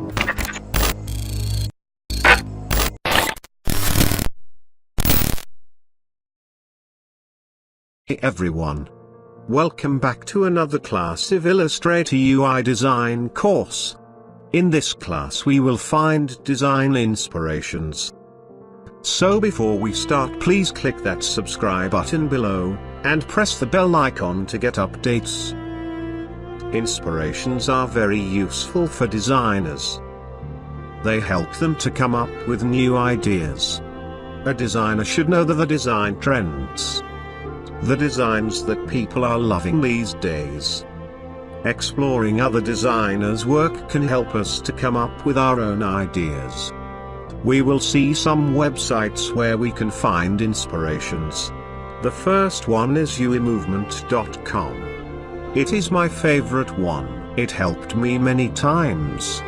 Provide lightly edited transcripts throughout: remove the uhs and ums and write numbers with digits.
Hey everyone. Welcome back to another class of Illustrator UI design course. In this class we will find design inspirations. So before we start, please click that subscribe button below, and press the bell icon to get updates. Inspirations are very useful for designers. They help them to come up with new ideas. A designer should know the design trends, the designs that people are loving these days. Exploring other designers' work can help us to come up with our own ideas. We will see some websites where we can find inspirations. The first one is uimovement.com. It is my favorite one. It helped me many times.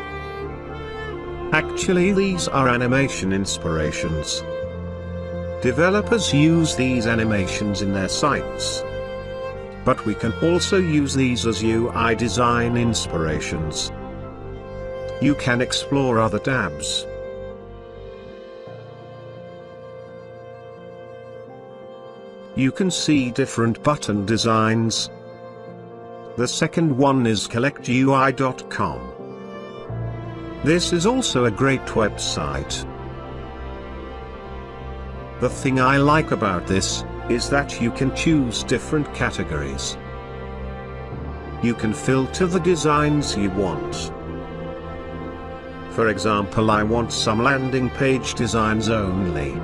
Actually, these are animation inspirations. Developers use these animations in their sites. But we can also use these as UI design inspirations. You can explore other tabs. You can see different button designs. The second one is collectui.com. This is also a great website. The thing I like about this is that you can choose different categories. You can filter the designs you want. For example, I want some landing page designs only.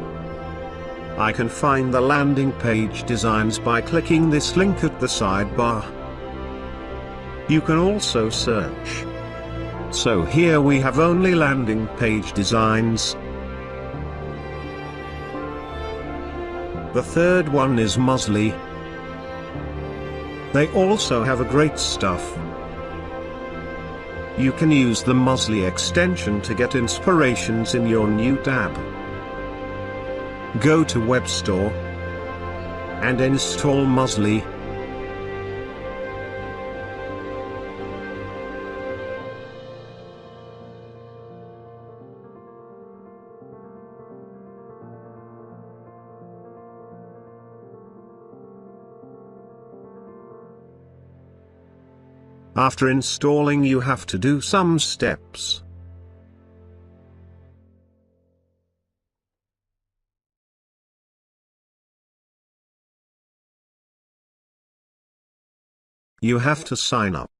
I can find the landing page designs by clicking this link at the sidebar. You can also search. So here we have only landing page designs. The third one is Muesli. They also have a great stuff. You can use the Muesli extension to get inspirations in your new tab. Go to Web Store and install Muesli. After installing, you have to do some steps. You have to sign up.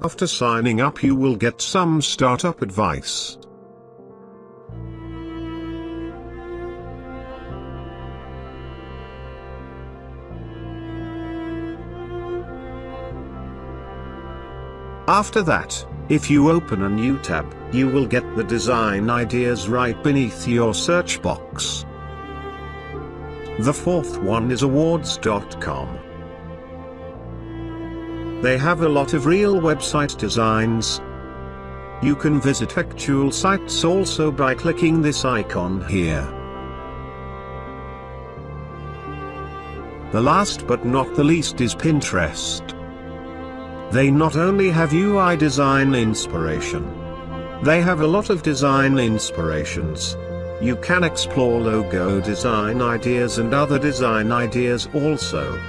After signing up, you will get some startup advice. After that, if you open a new tab, you will get the design ideas right beneath your search box. The fourth one is awards.com. They have a lot of real website designs. You can visit actual sites also by clicking this icon here. The last but not the least is Pinterest. They not only have UI design inspiration, they have a lot of design inspirations. You can explore logo design ideas and other design ideas also.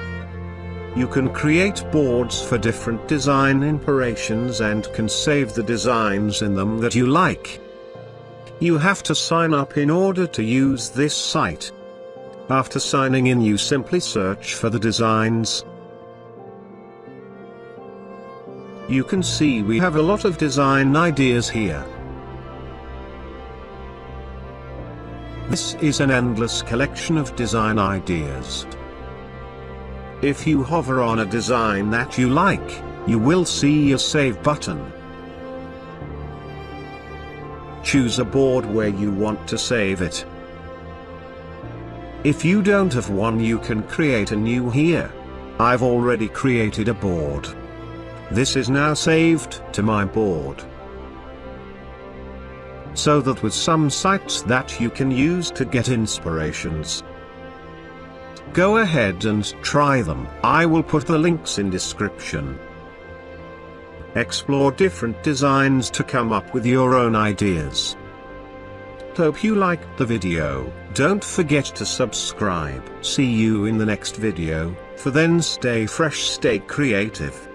You can create boards for different design inspirations and can save the designs in them that you like. You have to sign up in order to use this site. After signing in, you simply search for the designs. You can see we have a lot of design ideas here. This is an endless collection of design ideas. If you hover on a design that you like, you will see a save button. Choose a board where you want to save it. If you don't have one, you can create a new here. I've already created a board. This is now saved to my board. So that with some sites that you can use to get inspirations. Go ahead and try them. I will put the links in description. Explore different designs to come up with your own ideas. Hope you liked the video. Don't forget to subscribe. See you in the next video. For then, stay fresh, stay creative.